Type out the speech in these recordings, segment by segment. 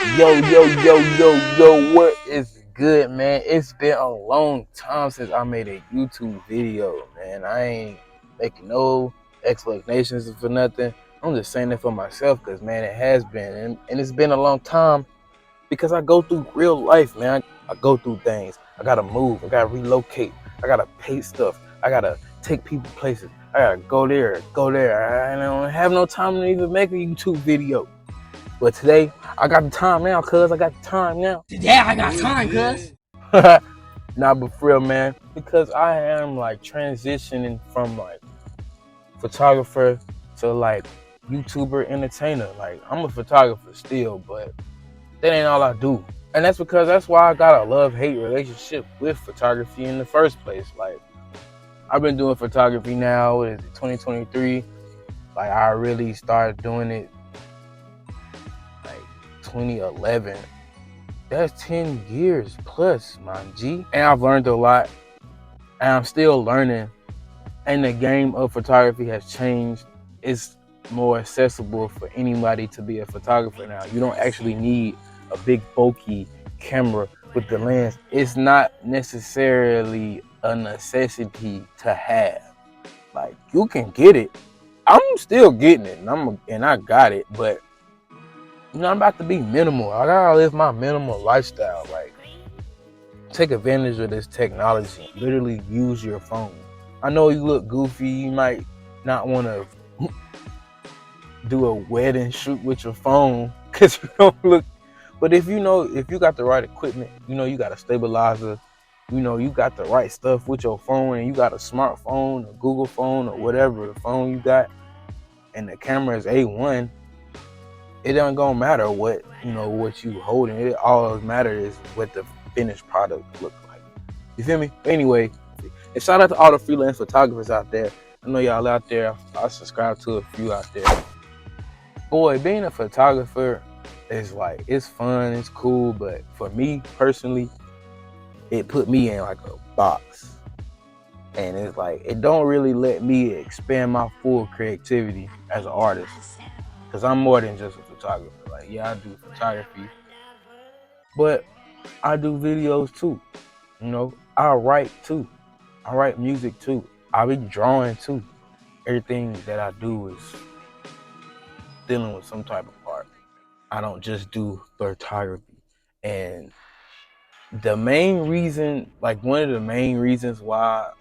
Yo, what is good, man? It's been a long time since I made a YouTube video, man. I ain't making no explanations for nothing. I'm just saying it for myself because, man, it has been. And it's been a long time because I go through real life, man. I go through things. I got to move. I got to relocate. I got to pay stuff. I got to take people places. I got to go there. I don't have no time to even make a YouTube video. But today, I got the time now, cuz. I got the time now. Today I got time, cuz. Nah, but for real, man. Because I am, like, transitioning from, like, photographer to, like, YouTuber entertainer. Like, I'm a photographer still, but that ain't all I do. And that's why I got a love-hate relationship with photography in the first place. Like, I've been doing photography now, what is it, 2023? Like, I really started doing it 2011. That's 10 years plus, my G. And I've learned a lot, and I'm still learning. And the game of photography has changed. It's more accessible for anybody to be a photographer now. You don't actually need a big bulky camera with the lens. It's not necessarily a necessity to have. Like, you can get it. I'm still getting it, and I got it, but you know, I'm about to be minimal. I gotta live my minimal lifestyle. Like, take advantage of this technology. Literally use your phone. I know you look goofy. You might not want to do a wedding shoot with your phone because you don't look. But if you got the right equipment, you got a stabilizer, you got the right stuff with your phone, and you got a smartphone, a Google phone, or whatever the phone you got, and the camera is A1. It doesn't gonna matter what you holding. It all that matters is what the finished product looks like. You feel me? Anyway, and shout out to all the freelance photographers out there. I know y'all out there. I subscribe to a few out there. Boy, being a photographer is like, it's fun, it's cool, but for me personally, it put me in like a box. And it's like, it don't really let me expand my full creativity as an artist. Because I'm more than just a photographer. Like, yeah, I do photography, but I do videos too. I write too. I write music too. I be drawing too. Everything that I do is dealing with some type of art. I don't just do photography. And the main reason, like one of the main reasons why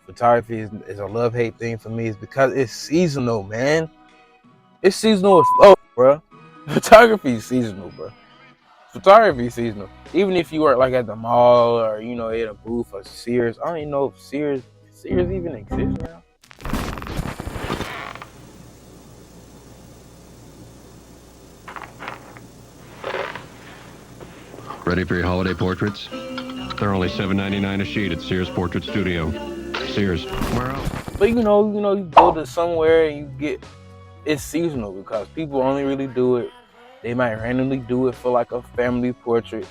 photography is a love-hate thing for me is because it's seasonal, man. It's seasonal as fuck, bro. Photography is seasonal, bro. Photography is seasonal. Even if you work like at the mall or at a booth or Sears. I don't even know if Sears even exists now. Ready for your holiday portraits? They're only $7.99 a sheet at Sears Portrait Studio. Sears, where else? But you go to somewhere and you get, it's seasonal because people only really do it. They might randomly do it for like a family portrait.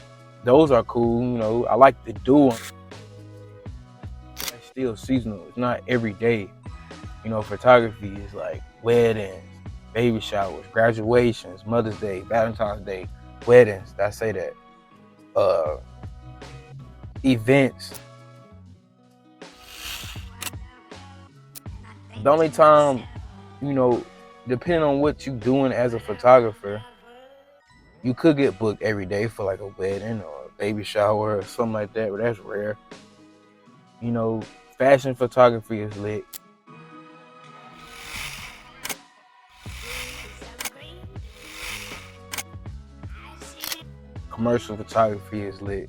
Those are cool, I like to do them. It's still seasonal. It's not every day. Photography is like weddings, baby showers, graduations, Mother's Day, Valentine's Day, weddings. I say that. Events. The only time, depending on what you're doing as a photographer, you could get booked every day for like a wedding or a baby shower or something like that, but that's rare. Fashion photography is lit. Commercial photography is lit.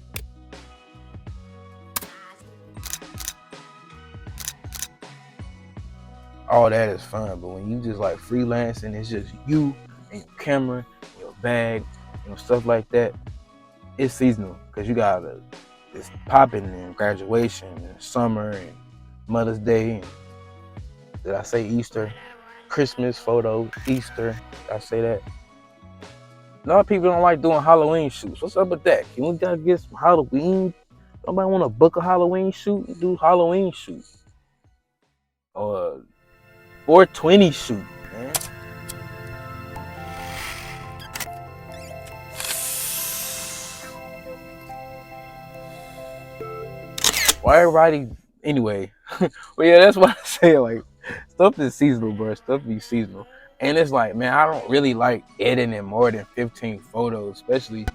All that is fun, but when you just like freelancing, it's just you and your camera, and your bag, stuff like that. It's seasonal because it's popping in graduation and summer and Mother's Day. And, did I say Easter? Christmas photos, Easter. Did I say that? A lot of people don't like doing Halloween shoots. What's up with that? Can we gotta get some Halloween? Nobody want to book a Halloween shoot and do Halloween shoots or 420 shoot, man. Why everybody anyway? But yeah, that's what I say. Like, stuff is seasonal, bro. Stuff be seasonal. And it's like, man, I don't really like editing more than 15 photos, especially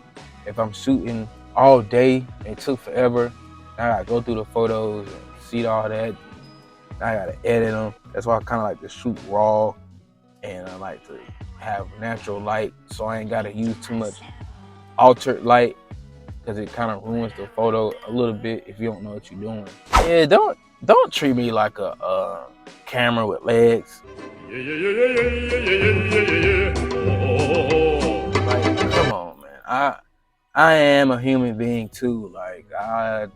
if I'm shooting all day. It took forever. I gotta go through the photos and see all that. I gotta edit them. That's why I kind of like to shoot raw, and I like to have natural light, so I ain't gotta use too much altered light, because it kind of ruins the photo a little bit if you don't know what you're doing. Yeah, don't treat me like a camera with legs. Like, come on, man. I am a human being too. Like, I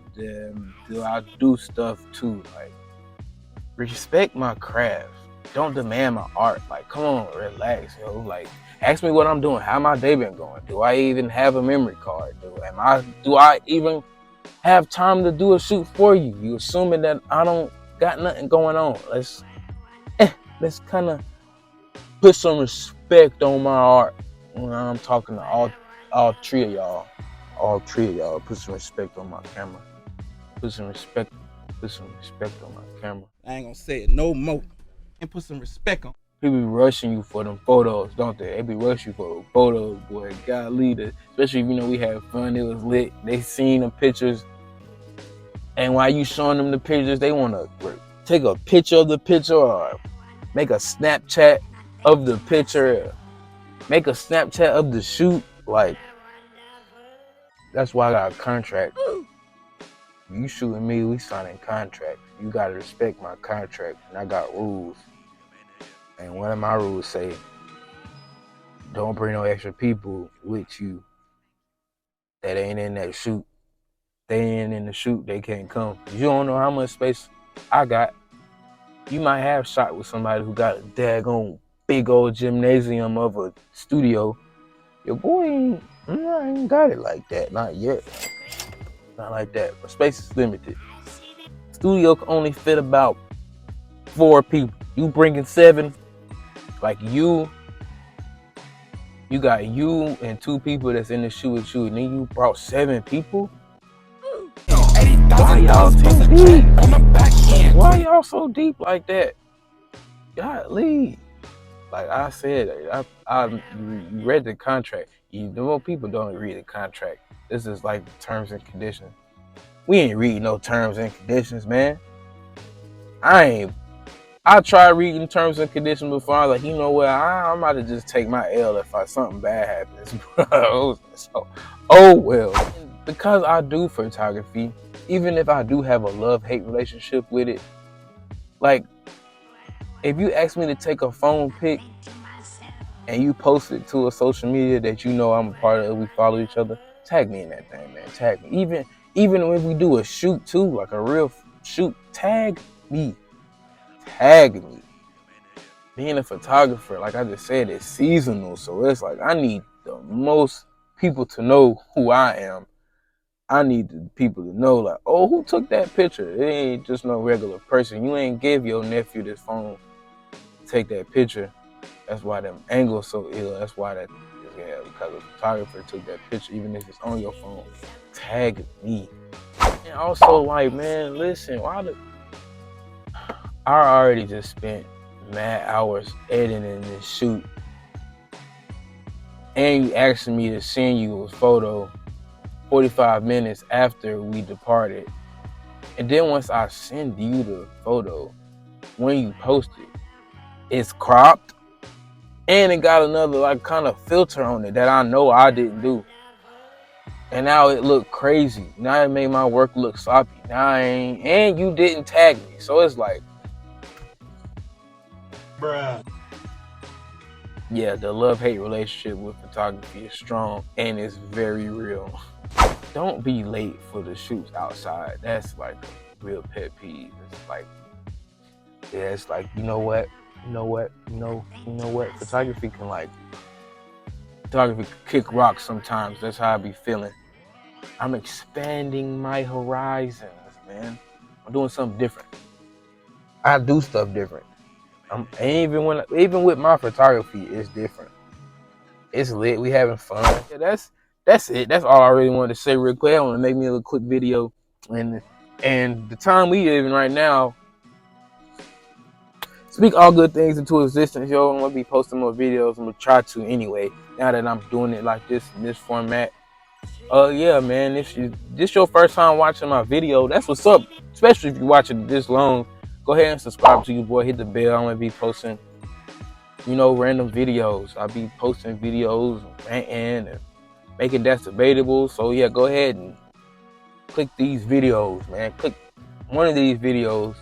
do stuff too. Like, respect my craft. Don't demand my art. Like, come on, relax, yo. Like, ask me what I'm doing. How my day been going? Do I even have a memory card? Do I even have time to do a shoot for you? You assuming that I don't got nothing going on. Let's kind of put some respect on my art when I'm talking to all three of y'all. All three of y'all, put some respect on my camera. Put some respect on my camera. I ain't gonna say it no more. And put some respect on. People be rushing you for them photos, don't they? They be rushing you for those photos, boy. Golly, especially if you know we had fun, it was lit. They seen the pictures, and while you showing them the pictures, they want to take a picture of the picture or make a Snapchat of the picture, make a Snapchat of the shoot. Like, that's why I got a contract. You shooting me, we signing contract. You gotta respect my contract, and I got rules. And one of my rules say, don't bring no extra people with you that ain't in that shoot. They ain't in the shoot, they can't come. You don't know how much space I got. You might have shot with somebody who got a daggone big old gymnasium of a studio. Your boy ain't got it like that, not yet. Not like that, but space is limited. Studio can only fit about 4 people. You bringing 7, like you got you and 2 people that's in the shoot with you, and then you brought 7 people? Why y'all so deep? Why y'all so deep like that? Golly. Like I said, you read the contract. The more people don't read the contract. This is like terms and conditions. We ain't reading no terms and conditions, man. I tried reading terms and conditions before. I was like, you know what? I'm about to just take my L if something bad happens, bro. So, oh well. Because I do photography, even if I do have a love-hate relationship with it, like, if you ask me to take a phone pic and you post it to a social media that you know I'm a part of, we follow each other, tag me in that thing, man. Tag me. Even when we do a shoot too, like a real shoot, tag me. Tag me. Being a photographer, like I just said, is seasonal. So it's like I need the most people to know who I am. I need the people to know, like, oh, who took that picture? It ain't just no regular person. You ain't give your nephew this phone to take that picture. That's why them angles so ill. That's why that is, yeah, because a photographer took that picture, even if it's on your phone. Tag me. And also, like, man, listen, I already just spent mad hours editing this shoot, and you asking me to send you a photo 45 minutes after we departed. And then once I send you the photo, when you post it, it's cropped and it got another like kind of filter on it that I know I didn't do. And now it looked crazy. Now it made my work look sloppy. Now and you didn't tag me. So it's like, bruh. Yeah, the love-hate relationship with photography is strong and it's very real. Don't be late for the shoots outside. That's like a real pet peeve. It's like, yeah, it's like, you know what? Photography can kick rocks sometimes. That's how I be feeling. I'm expanding my horizons, man. I'm doing something different. I do stuff different. Even with my photography, it's different. It's lit. We having fun. Yeah, that's it. That's all I really wanted to say real quick. I want to make me a little quick video, and And the time we live in right now, speak all good things into existence, yo. I'm gonna be posting more videos. I'm gonna try to anyway. Now that I'm doing it like this in this format. Yeah, man. If this your first time watching my video, that's what's up. Especially if you're watching it this long, go ahead and subscribe to you, boy. Hit the bell. I'm gonna be posting, random videos. I'll be posting videos, ranting, and making that's debatable. So yeah, go ahead and click these videos, man. Click one of these videos.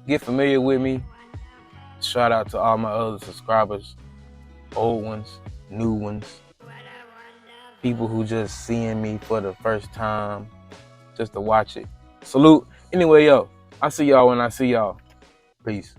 Get familiar with me. Shout out to all my other subscribers, old ones, new ones, people who just seeing me for the first time just to watch it. Salute. Anyway, yo, I see y'all when I see y'all. Peace.